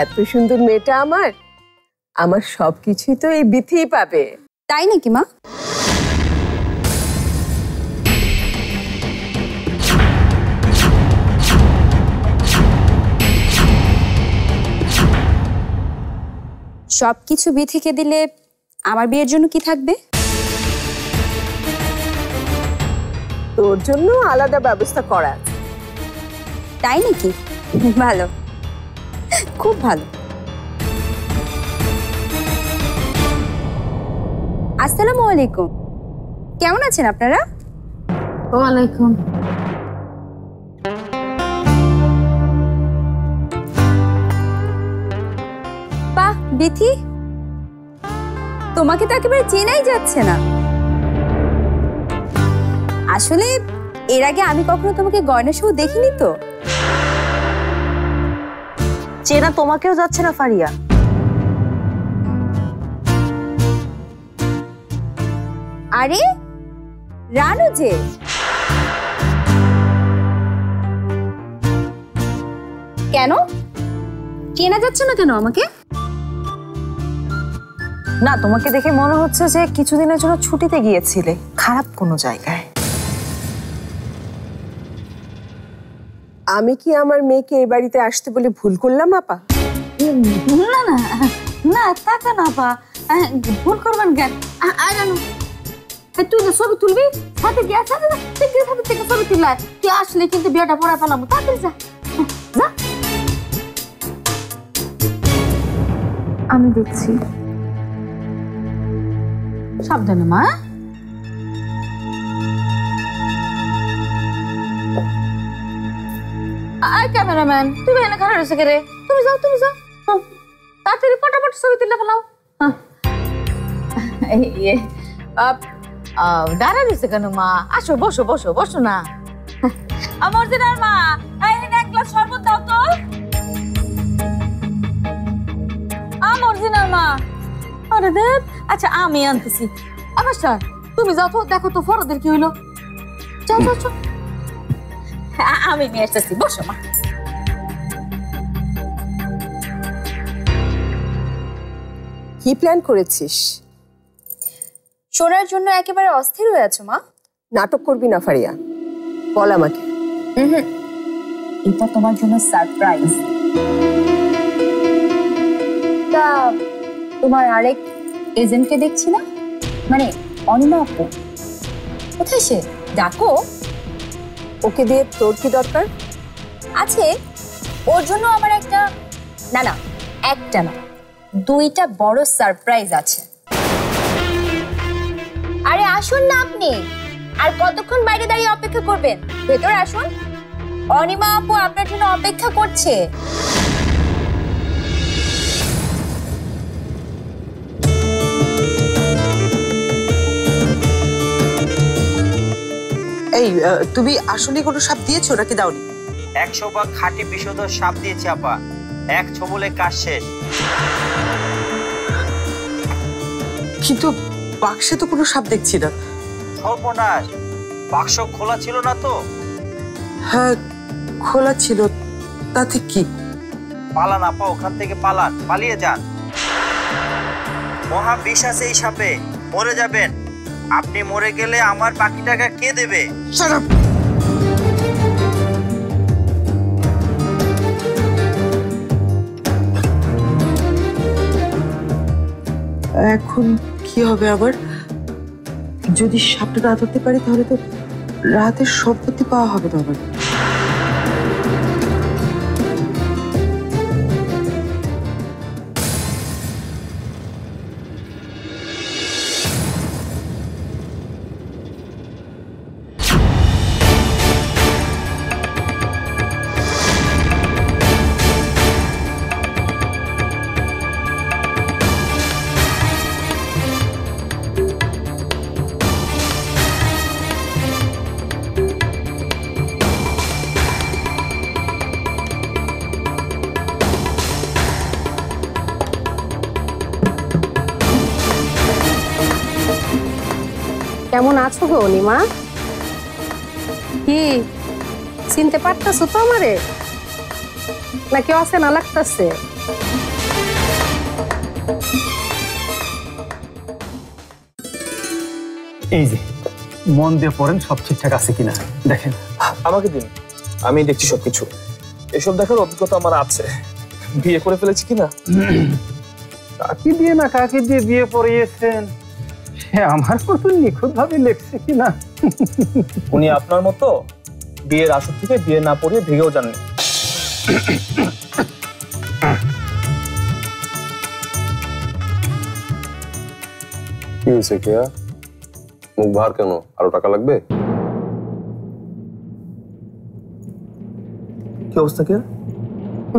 এত সুন্দর মেয়েটা আমার আমার সবকিছুই তো এই বিথিই পাবে। তাই নাকি মা? সবকিছু বিথিকে দিলে আমার বিয়ের জন্য কি থাকবে? তোর জন্য আলাদা ব্যবস্থা করা আছে। তাই নাকি? ভালো, খুব ভালো। আসসালামু আলাইকুম, কেমন আছেন আপনারা? ওয়ালাইকুম। বাহ বিথি, তোমাকে তো একেবারে চেনাই যাচ্ছে না। আসলে এর আগে আমি কখনো তোমাকে গয়না সহ দেখিনি তো। চেনা তোমাকেও যাচ্ছে না ফারিয়া। আরে রানু যে, কেন চেনা যাচ্ছে না কেন আমাকে? না, তোমাকে দেখে মনে হচ্ছে যে কিছুদিনের জন্য ছুটিতে গিয়েছিলে খারাপ কোনো জায়গায়। আমি কি আমার মেয়েকে এই বাড়িতে আসতে বলে ভুল করলাম আপা? না না না, টাকা না আপা, ভুল করবেন কেন? তুই ছবি তুলবি, সাথে গিয়ে সাথে থেকে ছবি তুললা। তুই আসলে কিন্তু বিয়েটা পড়া ফেলাম। তাড়াতাড়ি যা যা। আমি দেখছি, সাবধানে মা। আয় ক্যামেরাম্যান, তুমি এনে খারাপ হয়েছে রে। তুমি যাও তাড়াতাড়ি পটাপট ছবি তুলে ফেলাও। দাঁড়া রয়েছে কেন মা? আসো, বসো বসো বসো না। আমার দিনার মা, এক গ্লাস শরবত দাও তো। আমার দিনার মা, আরে দেব। আচ্ছা আমি আনতেছি। আমার স্যার তুমি যাও তো, দেখো তো ফরদের কি হইলো। যাও যাও যাও, আমি নিয়ে আসতেছি। বসো মা। কি প্ল্যান করেছিস? শোনার জন্য একেবারে অস্থির হয়ে আছো মা। নাটক করবি না ফারিয়া, বল আমাকে। এটা তোমার জন্য সারপ্রাইজ। তা তোমার আরেক এজেন্টকে দেখছি না, মানে অনিমা আপু, কোথায় সে? ডাকো। ওকে দিয়ে তোর কি দরকার আছে? ওর জন্য আমার একটা না, একটা না, দুইটা বড় সারপ্রাইজ আছে। আরে আসুন না আপনি, আর কতক্ষণ বাইরে দাঁড়িয়ে অপেক্ষা করবেন? ভেতরে আসুন, অনিমা আপু আপনার জন্য অপেক্ষা করছে। এই তুমি আসলে কোনো সাপ দিয়েছো নাকি দাওনি? 100 ভাগ খাঁটি বিশুদ্ধ সাপ দিয়েছি আপা। এক ছবলে কাজ শেষ। কিন্তু বাক্সে তো কোনো সাপ দেখছি না। সর্বনাশ, বাক্স খোলা ছিল না তো? হ্যাঁ খোলা ছিল, তাতে কি? পালান আপা, ওখান থেকে পালান, পালিয়ে যান। মহা বিষ আছে এই সাপে, মরে যাবেন। আপনি মরে গেলে আমার বাকি টাকা কে দেবে? এখন কি হবে আবার? যদি সাপটা না ধরতে পারি তাহলে তো রাতের সম্পত্তি পাওয়া হবে না আবার। কেমন আছো গো অনিমা? কি চিনতে পারতেছো তো আমারে, নাকি অচেনা লাগতেছে? এই যে মন দিয়ে পড়েন সব ঠিকঠাক আছে কিনা দেখেন। আমাকে দিন, আমি দেখছি সবকিছু। এসব দেখার অভিজ্ঞতা আমার আছে, বিয়ে করে ফেলেছি কিনা। কাকে দিয়ে না কাকে দিয়ে বিয়ে পড়িয়েছেন সে আমার মতো নিখুঁত ভাবে লেখছে কিনা। উনি আপনার মতো বিয়ের আসর থেকে বিয়ে না পড়িয়ে ভেগেও যাননি। কি হয়েছে কেয়া, মুখ ভার কেন? আরো টাকা লাগবে? কি অবস্থা কেয়া?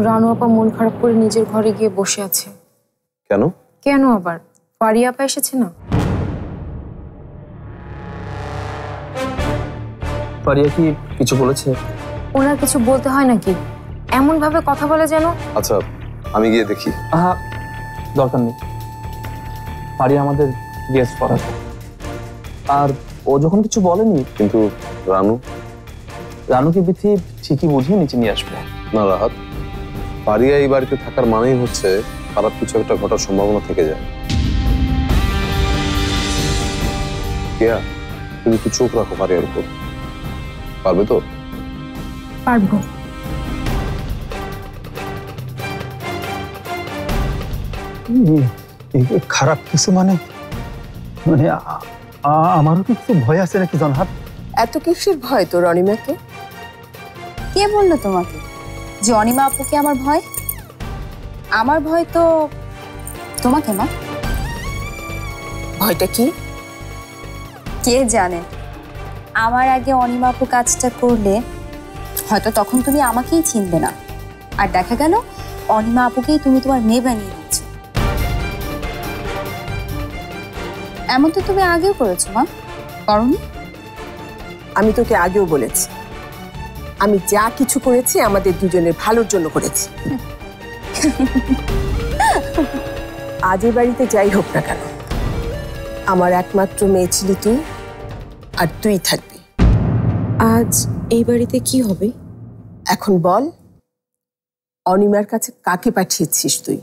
রানু আপা মন খারাপ করে নিজের ঘরে গিয়ে বসে আছে। কেন? কেন আবার? ফারিয়া আপা এসেছে না? ফারিয়া কি কিছু বলেছে? ওনার কিছু বলতে হয় নাকি? এমন ভাবে কথা বলে যেন। আচ্ছা আমি গিয়ে দেখি। আহা, দরকার নেই। ফারিয়া আমাদের গেস্ট পড়াতে, আর ও যখন কিছু বলেনি। কিন্তু রানু? রানুকে বিথি ঠিকই বুঝিয়ে নিচে নিয়ে আসবে। না রাহাত, পারিয়া এই বাড়িতে থাকার মানেই হচ্ছে খারাপ কিছু একটা ঘটার সম্ভাবনা থেকে যায়। কেয়া, তুমি একটু চোখ রাখো পারিয়ার উপর, পারবে তো? পারবো। খারাপ কিছু মানে মানে আমারও কিছু ভয় আছে নাকি জনহাত? এত কিসের ভয় তোর অনিমাকে? কে বললো তোমাকে যে অনিমা আপুকে আমার ভয়? আমার ভয় তো তোমাকে না। ভয়টা কি? কে জানে, আমার আগে অনিমা আপু কাজটা করলে হয়তো তখন তুমি আমাকেই চিনবে না, আর দেখা গেল অনিমা আপুকেই তুমি তোমার মেয়ে বানিয়ে নিচ্ছ। এমন তো তুমি আগেও করেছো মা, করনি? আমি তোকে আগেও বলেছি, আমি যা কিছু করেছি আমাদের দুজনের ভালোর জন্য করেছি। আজ এই বাড়িতে যাই হোক না কেন, আমার একমাত্র মেয়ে ছিলি তুই, আর তুই থাকবি। আজ এই বাড়িতে কি হবে? এখন বল, অনিমার কাছে কাকে পাঠিয়েছিস তুই?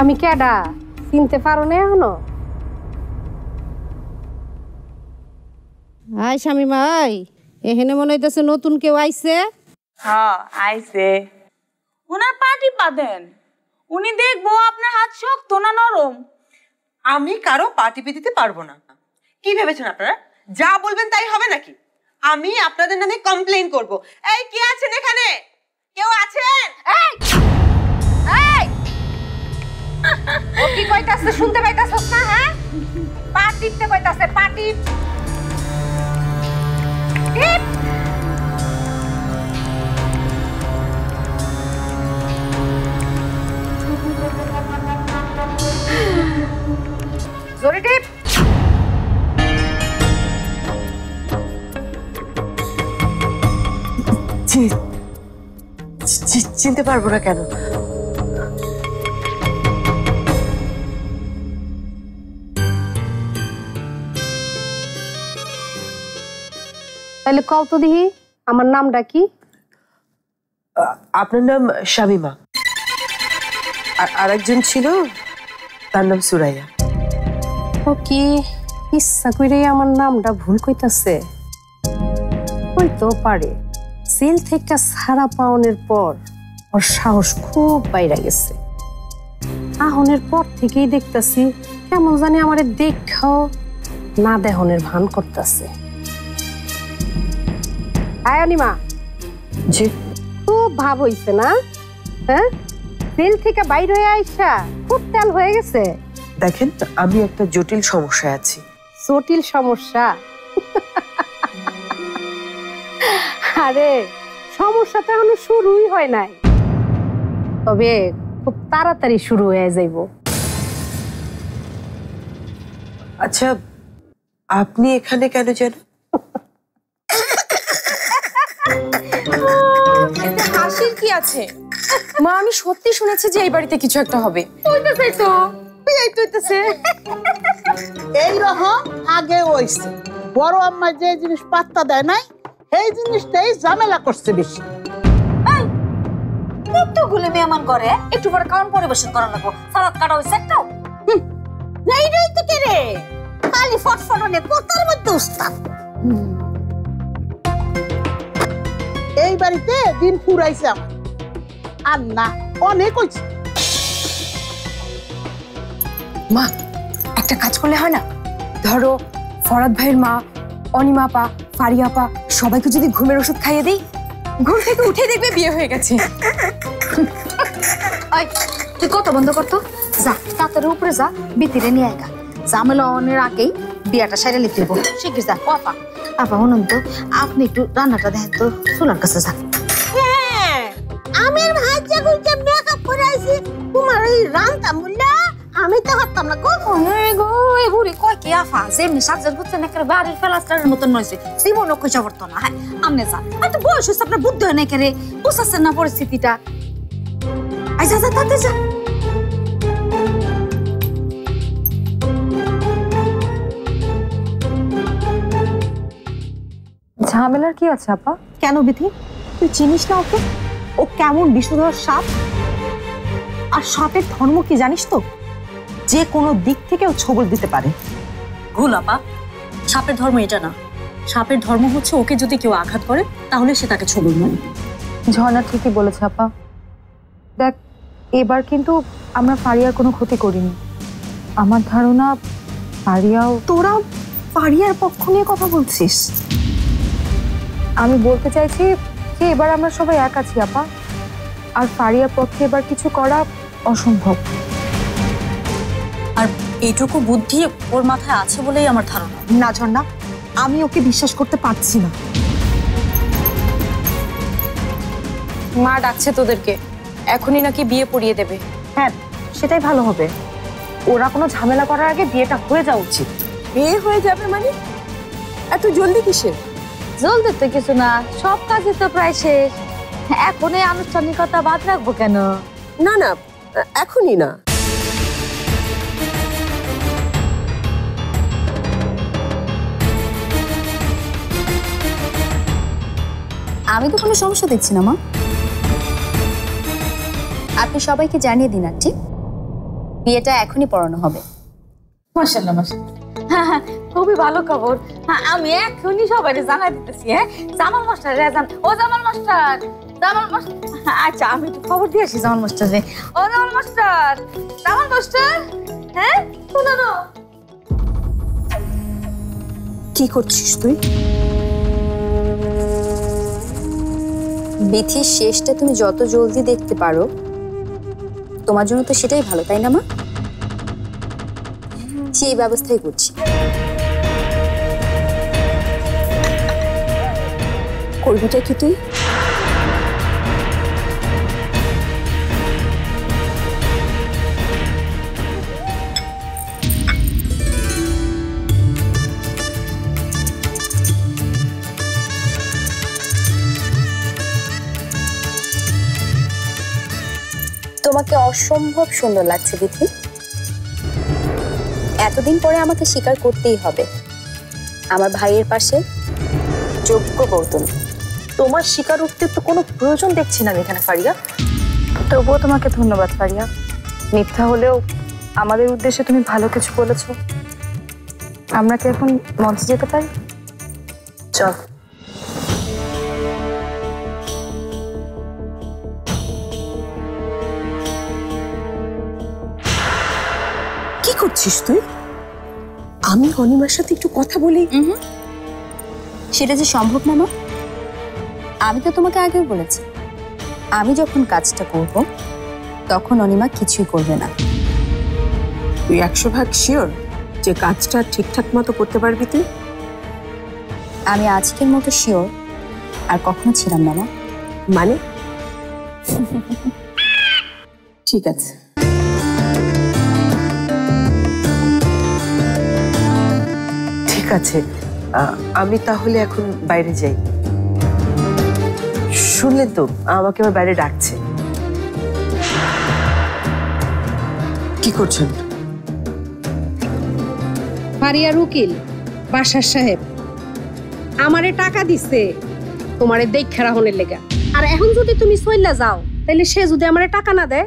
আমি কেডা চিনতে পারো না এখনো? আই শামিমা, আই এখানে মনে হইতেছে নতুন কেউ আইছে। হ্যাঁ আইছে। ওনার পাটি পাদেন, উনি দেখবো আপনার হাত শক্ত না নরম। আমি কারো পা টিপে দিতে পারবো না। কি ভেবেছেন আপনারা? যা বলবেন তাই হবে নাকি? আমি আপনাদের নামে কমপ্লেইন করব। এই কে আছেন এখানে? কেউ আছেন? এই এই ও কি কইতাছে শুনতে পাইতাছস না? হ্যাঁ, পা টিপতে কইতাছে, পা টিপ। টিপ জোরে টিপ। চিনতে পারবো না কেন? তাহলে কও তো দেখি আমার নামটা কি? আপনার নাম শামিমা, আর আরেকজন ছিল তার নাম সুরাইয়া। ও কি ইচ্ছা করে আমার নামটা ভুল কইতাছে? হইতো পারে, জেল থেকে ছাড়া পাওনের পর ওর সাহস খুব বাইরে গেছে। আহনের পর থেকেই দেখতাছি কেমন জানি আমারে দেখাও না দেহনের ভান করতেছে। আয়নিমা, জি খুব ভাব হইছে না? হ্যাঁ, জেল থেকে বাইরে হয়ে আইসা খুব তেল হয়ে গেছে। দেখেন, আমি একটা জটিল সমস্যায় আছি। জটিল সমস্যা? আরে সমস্যা তো এখনো শুরুই হয় নাই, তবে খুব তাড়াতাড়ি শুরু হয়ে যাইব। আচ্ছা, আপনি এখানে কেন যেন? হাসির কি আছে মা? আমি সত্যি শুনেছি যে এই বাড়িতে কিছু একটা হবে। এইরকম আগে হইছে, বড় আম্মা যে জিনিস পাত্তা দেয় নাই সেই জিনিসটাই ঝামেলা করছে বেশি। কতগুলো মেহমান করে একটু পরে খাওয়ান পরিবেশন করা লাগবো সালাদ কাটা হয়েছে একটাও এইটাই তো কে রে খালি ফটফটনে কোথার মধ্যে উস্তাদ এই বাড়িতে দিন ফুরাইছে আমার আল্লাহ অনেক হয়েছে। মা একটা কাজ করলে হয় না? ধরো ফরাদ ভাইয়ের মা, অনিমা আপা, ফারিয়া আপা সবাইকে যদি ঘুমের ওষুধ খাইয়ে দিই, ঘুম থেকে উঠে দেখবে বিয়ে হয়ে গেছে। ওই তুই কথা বন্ধ করতো যা তাড়াতাড়ি উপরে যা বিতিরে নিয়ে একা ঝামেলা অনের আগেই বিয়াটা সাইডে লিখতে দেবো শিখিস যা আপা আপা শুনুন তো আপনি একটু রান্নাটা দেখেন তো চুলার কাছে যান। আমি ভাজ্যা গুলজা মেকআপ করে আইছি তোমার এই রান্তা মুল্লা আমি তো হাততাম না গো গো এ বুড়ি কয় কি আফা যেমনি সাজার হচ্ছে না করে বাড়ির ফেলাস্টারের মতন নইছে জীবনও কইসা পড়তো না হ্যাঁ আমনে যা এত বয়স হচ্ছে আপনার বুদ্ধি হয় না করে বুঝাচ্ছেন না পরিস্থিতিটা আচ্ছা যা তাতে যা ঝামেলার কি আছে আপা? কেন বিধি, তুই চিনিস না ওকে? ও কেমন বিষধর সাপ, আর সাপের ধর্ম কি জানিস তো? যে কোনো দিক থেকে ও ছবল দিতে পারে। ভুল আপা, সাপের ধর্ম এটা না। সাপের ধর্ম হচ্ছে ওকে যদি কেউ আঘাত করে তাহলে সে তাকে ছবল মানে। ঝর্ণা ঠিকই বলেছে আপা। দেখ, এবার কিন্তু আমরা ফারিয়ার কোনো ক্ষতি করিনি। আমার ধারণা ফারিয়াও। তোরা ফারিয়ার পক্ষ নিয়ে কথা বলছিস? আমি বলতে চাইছি যে এবার আমরা সবাই এক আছি আপা, আর ফারিয়ার পক্ষে এবার কিছু করা অসম্ভব। আর এইটুকু বুদ্ধি ওর মাথায় আছে বলেই আমার ধারণা। না ঝর্ণা, আমি ওকে বিশ্বাস করতে পারছি না। মা ডাকছে তোদেরকে, এখনই নাকি বিয়ে পড়িয়ে দেবে। হ্যাঁ, সেটাই ভালো হবে। ওরা কোনো ঝামেলা করার আগে বিয়েটা হয়ে যাওয়া উচিত। বিয়ে হয়ে যাবে মানে? এত জলদি কিসের? জলদি তো কিছু না, সব কাজই তো প্রায় শেষ। এখন এই আনুষ্ঠানিকতা বাদ রাখবো কেন? না না, এখনই না। আমি তো কোনো সমস্যা দেখছি না মা। আপনি সবাইকে জানিয়ে দিন আন্টি, বিয়েটা এখনই পড়ানো হবে। মাশাআল্লাহ মাশাআল্লাহ, খুবই ভালো খবর। আমি এখনই সবাই জানাই দিতেছি। হ্যাঁ, জামাল মাস্টার রেজান, ও জামাল মাস্টার, জামাল মাস্টার। আচ্ছা, আমি একটু খবর দিয়ে আসি জামাল মাস্টারে। ও জামাল মাস্টার, জামাল মাস্টার, হ্যাঁ শুনো না। কি করছিস তুই? বিথির শেষটা তুমি যত জলদি দেখতে পারো তোমার জন্য তো সেটাই ভালো, তাই না মা? সেই ব্যবস্থাই করছি। করবিটা কি তুই? তোমাকে অসম্ভব সুন্দর লাগছে বিথি। এতদিন পরে আমাকে স্বীকার করতেই হবে, আমার ভাইয়ের পাশে যোগ্য বউ তুমি। তোমার স্বীকারোক্তির তো কোনো প্রয়োজন দেখছি না আমি এখানে ফারিয়া। তবুও তোমাকে ধন্যবাদ ফারিয়া। মিথ্যা হলেও আমাদের উদ্দেশ্যে তুমি ভালো কিছু বলেছো। আমরা কি এখন মঞ্চে যেতে পারি? চল। কি করছিস তুই? আমি অনিমার সাথে একটু কথা বলি। সেটা যে সম্ভব না মা। আমি তো তোমাকে আগেও বলেছি, আমি যখন কাজটা করব তখন অনিমা কিছুই করবে না। তুই 100% শিওর যে কাজটা ঠিকঠাক মতো করতে পারবি তুই? আমি আজকের মতো শিওর আর কখনো ছিলাম না মা। মানে? ঠিক আছে। ঠিক আছে, আমি তাহলে এখন বাইরে যাই। শুনলেন তো, আমাকে আবার বাইরে ডাকছে। কি করছেন? ফারিয়ার উকিল বাসার সাহেব আমারে টাকা দিছে তোমারে দেখা রাখনের লেগা। আর এখন যদি তুমি চইলা যাও তাইলে সে যদি আমার টাকা না দেয়?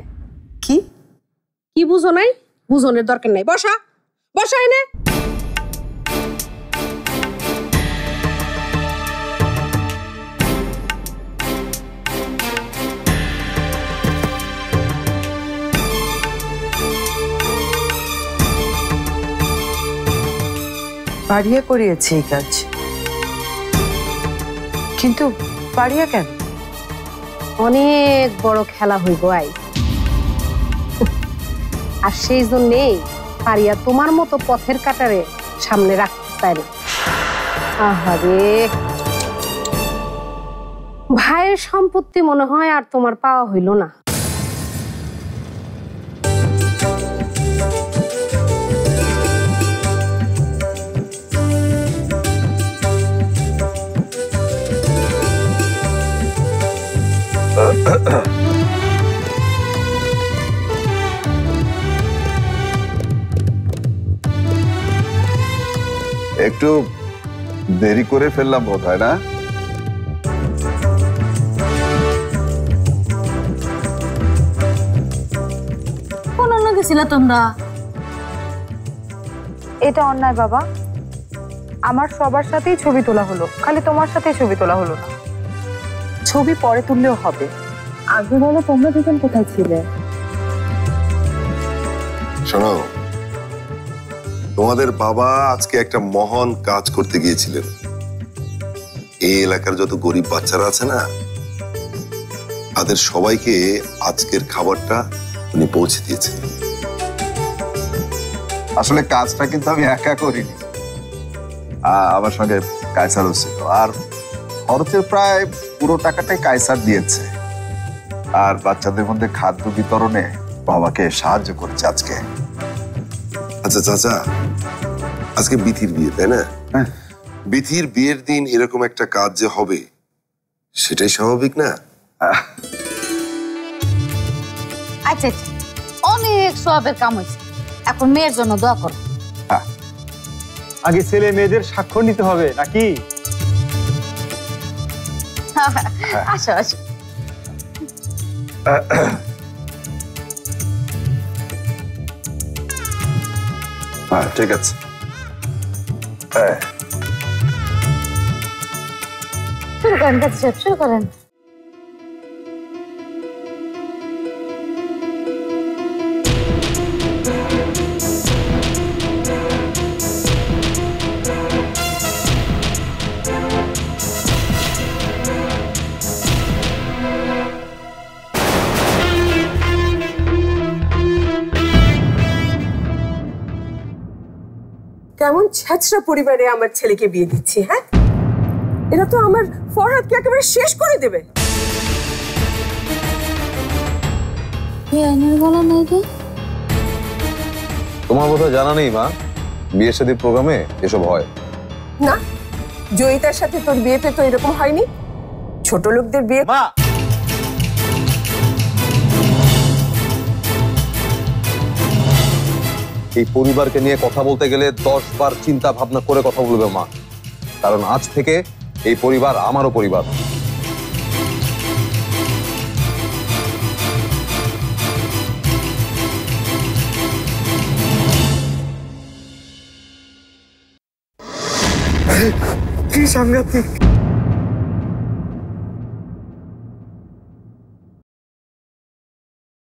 কি কি বুঝো নাই? বুঝনের দরকার নাই। বসা বসা এনে। পারিয়া করিয়েছে এই কাজ, কিন্তু পারিয়া কেন? অনেক বড় খেলা হইব আই, আর সেই জন্যেই পারিয়া তোমার মতো পথের কাটারে সামনে রাখতে চায় না। আহারে, ভাইয়ের সম্পত্তি মনে হয় আর তোমার পাওয়া হইল না। একটু দেরি করে ফেললাম বোধ হয় না? কোন গেছিল তোমরা? এটা অন্যায় বাবা, আমার সবার সাথেই ছবি তোলা হলো, খালি তোমার সাথেই ছবি তোলা হলো না। ছবি পরে তুললেও হবে, আগে বলো তোমরা দুজন কোথায় ছিলে? শোনো, তোমাদের বাবা আজকে একটা মহান কাজ করতে গিয়েছিলেন। এই এলাকার যত গরিব বাচ্চারা আছে না, তাদের সবাইকে আজকের খাবারটা উনি পৌঁছে দিয়েছেন। আসলে কাজটা কিন্তু আমি একা করিনি, আমার সঙ্গে কায়সারও ছিল, আর খরচের প্রায় পুরো টাকাটাই কায়সার দিয়েছে। আর বাচ্চাদের মধ্যে খাদ্য বিতরণে বাবাকে সাহায্য করেছে আজকে। আচ্ছা চাচা, আজকে বিথির বিয়ে, তাই না? বিথির বিয়ের দিন এরকম একটা কাজ যে হবে, সেটাই স্বাভাবিক না? আচ্ছা আচ্ছা, অনেক সবের কাম হয়েছে, এখন মেয়ের জন্য দোয়া করো। আগে ছেলে মেয়েদের স্বাক্ষর নিতে হবে নাকি? আসো আসো। হ্যাঁ ঠিক আছে। শুরু করেন কাজী সাহেব, শুরু করেন। কেমন ছ্যাচরা পরিবারে আমার ছেলেকে বিয়ে দিচ্ছি, হ্যাঁ? এটা তো আমার ফরহাদকে একেবারে শেষ করে দেবে। তোমার বোধহয় জানা নেই মা, বিয়ে শাদীর প্রোগ্রামে এসব হয় না। জয়িতার সাথে তোর বিয়েতে তো এরকম হয়নি। ছোট লোকদের বিয়ে। মা, এই পরিবারকে নিয়ে কথা বলতে গেলে 10 বার চিন্তা ভাবনা করে কথা বলবে মা, কারণ আজ থেকে এই পরিবার আমারও পরিবার। কি সাংঘাতিক!